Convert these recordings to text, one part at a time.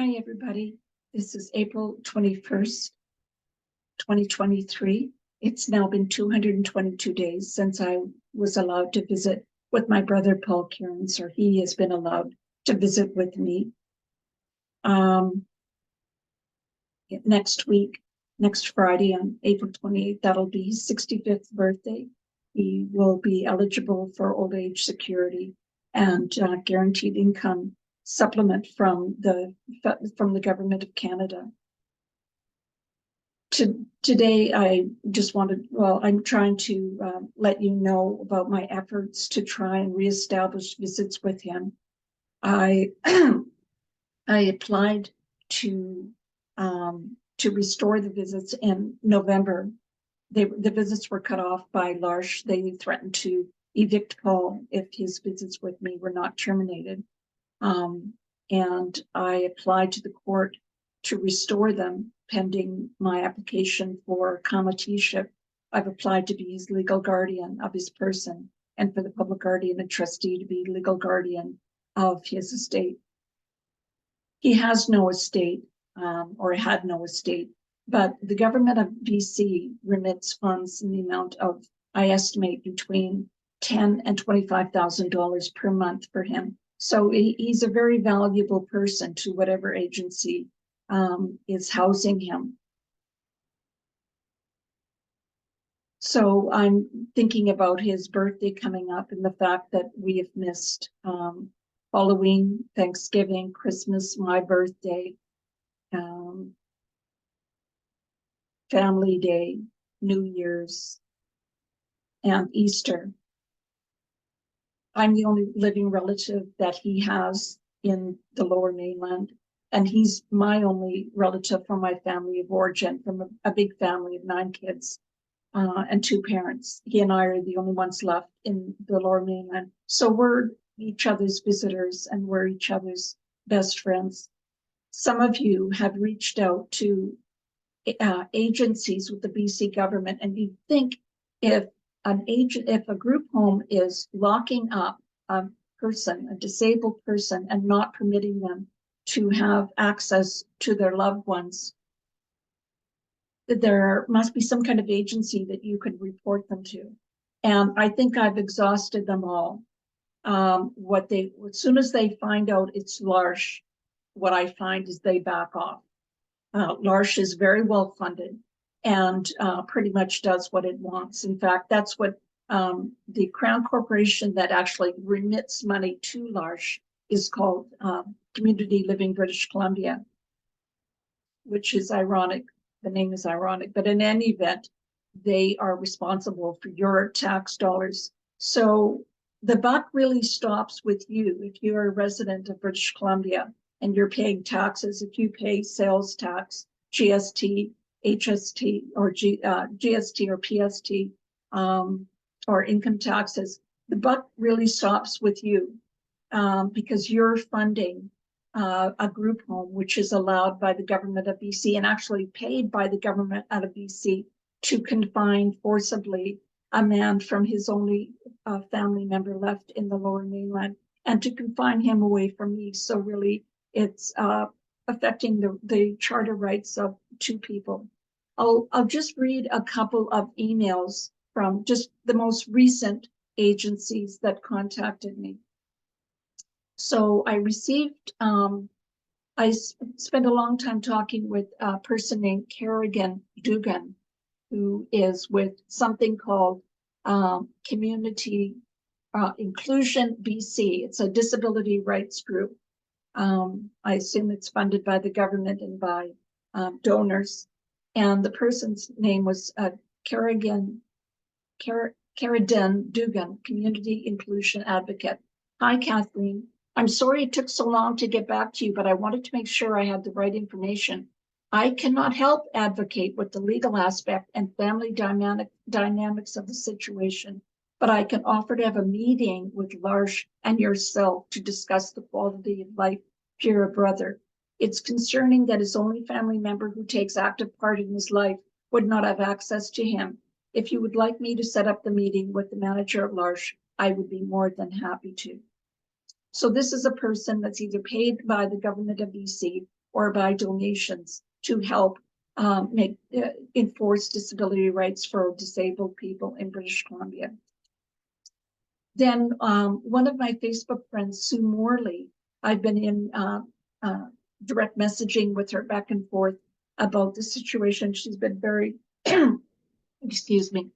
Hi, everybody. This is April 21st, 2023. It's now been 222 days since I was allowed to visit with my brother, Paul Kierans, or he has been allowed to visit with me. Next week, next Friday on April 28th, that'll be his 65th birthday. He will be eligible for old age security and guaranteed income supplement from the government of Canada. Today, I just wanted, I'm trying to let you know about my efforts to try and reestablish visits with him. I applied to restore the visits in November. The visits were cut off by L'Arche. They threatened to evict Paul if his visits with me were not terminated. And I applied to the court to restore them pending my application for comiteeship. I've applied to be his legal guardian of his person and for the public guardian and trustee to be legal guardian of his estate. He has no estate, or had no estate, but the government of BC remits funds in the amount of, I estimate, between $10,000 and $25,000 per month for him. So he's a very valuable person to whatever agency is housing him. So I'm thinking about his birthday coming up and the fact that we have missed Halloween, Thanksgiving, Christmas, my birthday, Family Day, New Year's, and Easter. I'm the only living relative that he has in the Lower Mainland, and he's my only relative from my family of origin, from a big family of 9 kids and 2 parents. He and I are the only ones left in the Lower Mainland. So we're each other's visitors and we're each other's best friends. Some of you have reached out to agencies with the BC government, and you'd think if a group home is locking up a disabled person, and not permitting them to have access to their loved ones, that there must be some kind of agency that you could report them to. And I think I've exhausted them all. As soon as they find out it's L'Arche, what I find is they back off. L'Arche is very well funded and pretty much does what it wants. In fact, that's what the Crown Corporation that actually remits money to L'Arche is called Community Living British Columbia, which is ironic. The name is ironic, but in any event, they are responsible for your tax dollars. So the buck really stops with you if you're a resident of British Columbia and you're paying taxes. If you pay sales tax, GST, HST, or GST or PST, or income taxes, the buck really stops with you because you're funding a group home, which is allowed by the government of BC and actually paid by the government out of BC to confine forcibly a man from his only family member left in the Lower Mainland, and to confine him away from me. So really, it's affecting the charter rights of 2 people. I'll just read a couple of emails from just the most recent agencies that contacted me. So I received, I spent a long time talking with a person named Kathleen Dugan, who is with something called Community Inclusion BC. It's a disability rights group. I assume it's funded by the government and by donors. And the person's name was Kathleen Dugan, Community Inclusion Advocate. Hi, Kathleen. I'm sorry it took so long to get back to you, but I wanted to make sure I had the right information. I cannot help advocate with the legal aspect and family dynamics of the situation, but I can offer to have a meeting with L'Arche and yourself to discuss the quality of life for your brother. It's concerning that his only family member who takes active part in his life would not have access to him. If you would like me to set up the meeting with the manager of L'Arche, I would be more than happy to. So this is a person that's either paid by the government of BC or by donations to help enforce disability rights for disabled people in British Columbia. Then one of my Facebook friends, Sue Morley, I've been in direct messaging with her back and forth about the situation. She's been very, excuse me,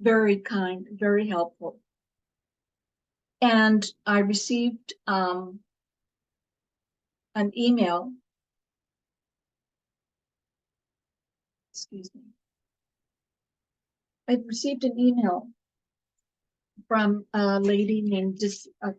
very kind, very helpful. And I received an email, excuse me. I received an email from a lady named, I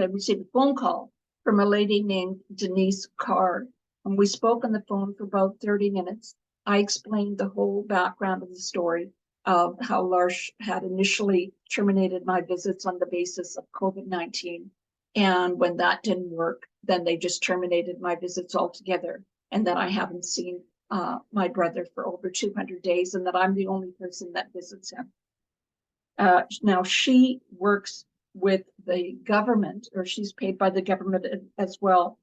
received a phone call from a lady named Denise Carr. And we spoke on the phone for about 30 minutes. I explained the whole background of the story of how L'Arche had initially terminated my visits on the basis of COVID-19. And when that didn't work, then they just terminated my visits altogether. And that I haven't seen my brother for over 200 days, and that I'm the only person that visits him. Now she works with the government, or she's paid by the government as well,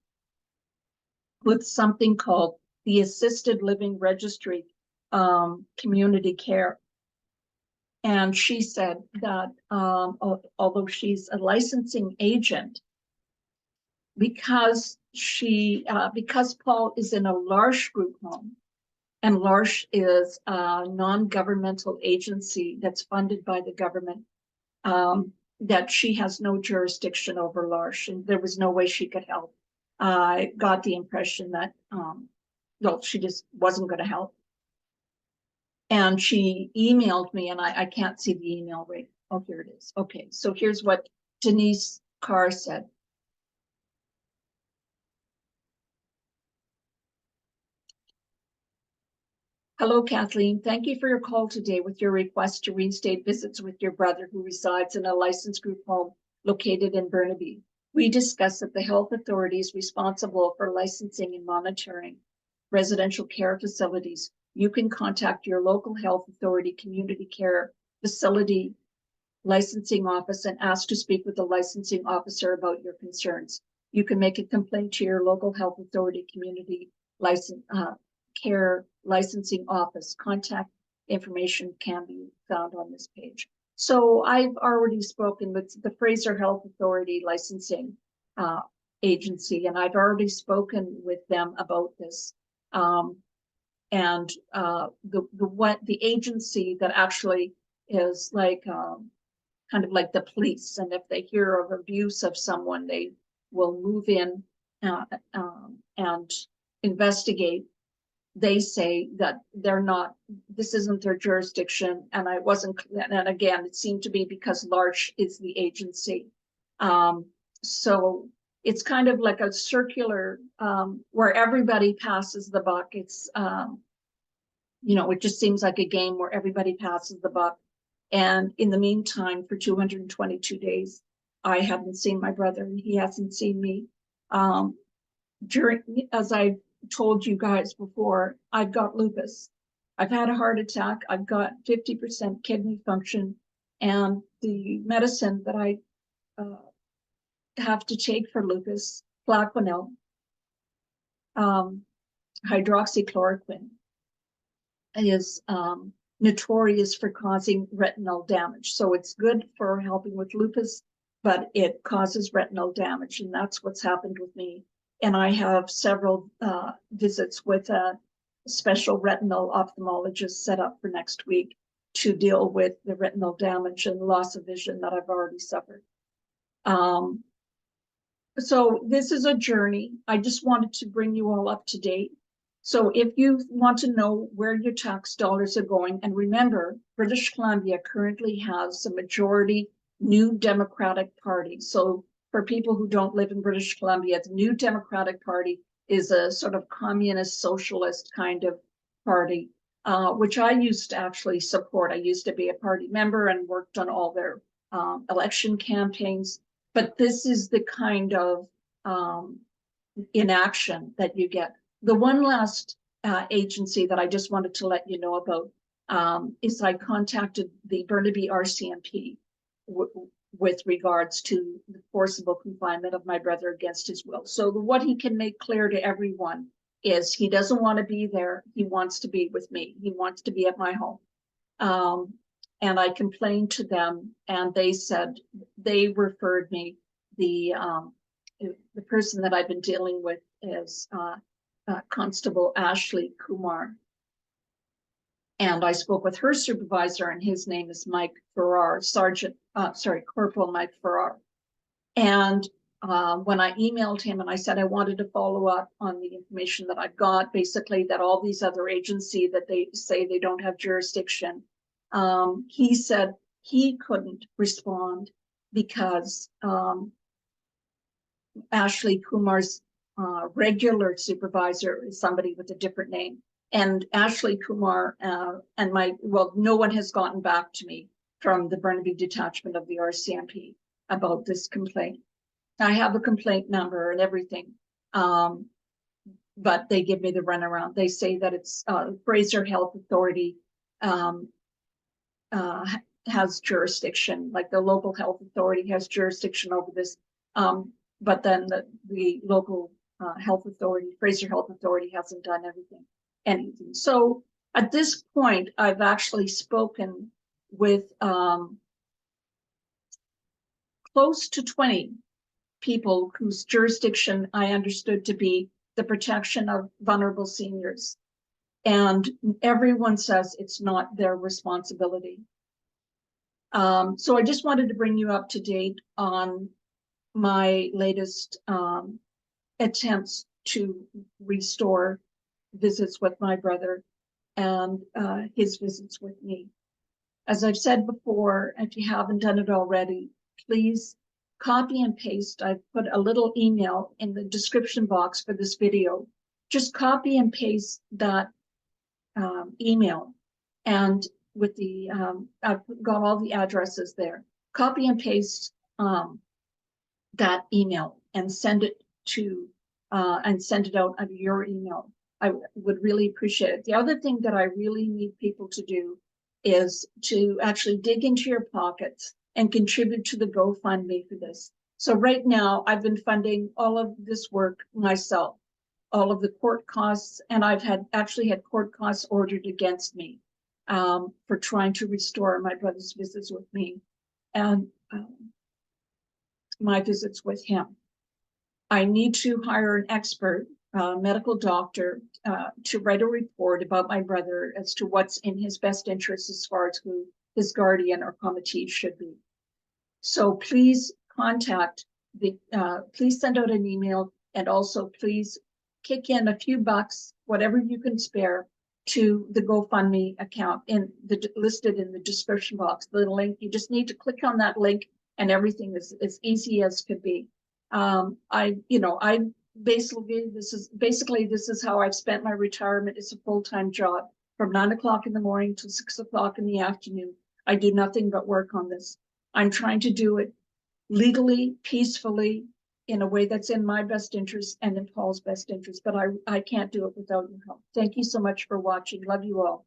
with something called the Assisted Living Registry, Community Care. And she said that although she's a licensing agent, because Paul is in a L'Arche group home, and L'Arche is a non-governmental agency that's funded by the government, that she has no jurisdiction over L'Arche, and there was no way she could help. I got the impression that, well, she just wasn't going to help. And she emailed me, and I can't see the email right. Oh, here it is. Okay, so here's what Denise Carr said. Hello, Kathleen. Thank you for your call today with your request to reinstate visits with your brother who resides in a licensed group home located in Burnaby. We discussed that the health authorities responsible for licensing and monitoring residential care facilities. You can contact your local health authority community care facility licensing office and ask to speak with the licensing officer about your concerns. You can make a complaint to your local health authority community care licensing office. Contact information can be found on this page. So I've already spoken with the Fraser Health Authority licensing agency, and I've already spoken with them about this. And the agency that actually is like kind of like the police, and if they hear of abuse of someone, they will move in and investigate. They say that they're not, this isn't their jurisdiction, and I wasn't, and again, it seemed to be because L'Arche is the agency. So it's kind of like a circular where everybody passes the buck. It's, you know, it just seems like a game where everybody passes the buck. And in the meantime, for 222 days, I haven't seen my brother, and he hasn't seen me. As I told you guys before, I've got lupus. I've had a heart attack. I've got 50% kidney function, and the medicine that I have to take for lupus, Plaquenil, hydroxychloroquine, is notorious for causing retinal damage. So it's good for helping with lupus, but it causes retinal damage, and that's what's happened with me. And I have several visits with a special retinal ophthalmologist set up for next week to deal with the retinal damage and loss of vision that I've already suffered. So this is a journey. I just wanted to bring you all up to date. So if you want to know where your tax dollars are going, and remember, British Columbia currently has a majority New Democratic Party. So for people who don't live in British Columbia, the New Democratic Party is a sort of communist socialist kind of party, which I used to actually support. I used to be a party member and worked on all their election campaigns. But this is the kind of inaction that you get. The one last agency that I just wanted to let you know about is I contacted the Burnaby RCMP with regards to the forcible confinement of my brother against his will. So what he can make clear to everyone is he doesn't want to be there. He wants to be with me. He wants to be at my home. And I complained to them, and they said, they referred me, the person that I've been dealing with is Constable Ashley Kumar. And I spoke with her supervisor, and his name is Mike Farrar, Corporal Mike Farrar. And when I emailed him and I said I wanted to follow up on the information that I've got, basically that all these other agencies that they say they don't have jurisdiction, he said he couldn't respond because Ashley Kumar's regular supervisor is somebody with a different name. And Ashley Kumar and no one has gotten back to me from the Burnaby detachment of the RCMP about this complaint. I have a complaint number and everything, but they give me the runaround. They say that it's Fraser Health Authority has jurisdiction, like the local health authority has jurisdiction over this, but then the local health authority, Fraser Health Authority, hasn't done anything. So at this point, I've actually spoken with close to 20 people whose jurisdiction I understood to be the protection of vulnerable seniors. And everyone says it's not their responsibility. So I just wanted to bring you up to date on my latest attempts to restore visits with my brother and his visits with me. As I've said before, if you haven't done it already, please copy and paste. I've put a little email in the description box for this video. Just copy and paste that email, and with the I've got all the addresses there. Copy and paste that email and send it to send it out under your email. I would really appreciate it. The other thing that I really need people to do is to actually dig into your pockets and contribute to the GoFundMe for this. So right now, I've been funding all of this work myself, all of the court costs, and I've actually had court costs ordered against me for trying to restore my brother's visits with me and my visits with him. I need to hire an expert, medical doctor, to write a report about my brother as to what's in his best interest as far as who his guardian or committee should be. So please please send out an email, and also please kick in a few bucks, whatever you can spare, to the GoFundMe account listed in the description box. The link, you just need to click on that link, and everything is as easy as could be. This is how I've spent my retirement. It's a full-time job from 9 o'clock in the morning to 6 o'clock in the afternoon. I do nothing but work on this. I'm trying to do it legally, peacefully, in a way that's in my best interest and in Paul's best interest, but I can't do it without your help. Thank you so much for watching. Love you all.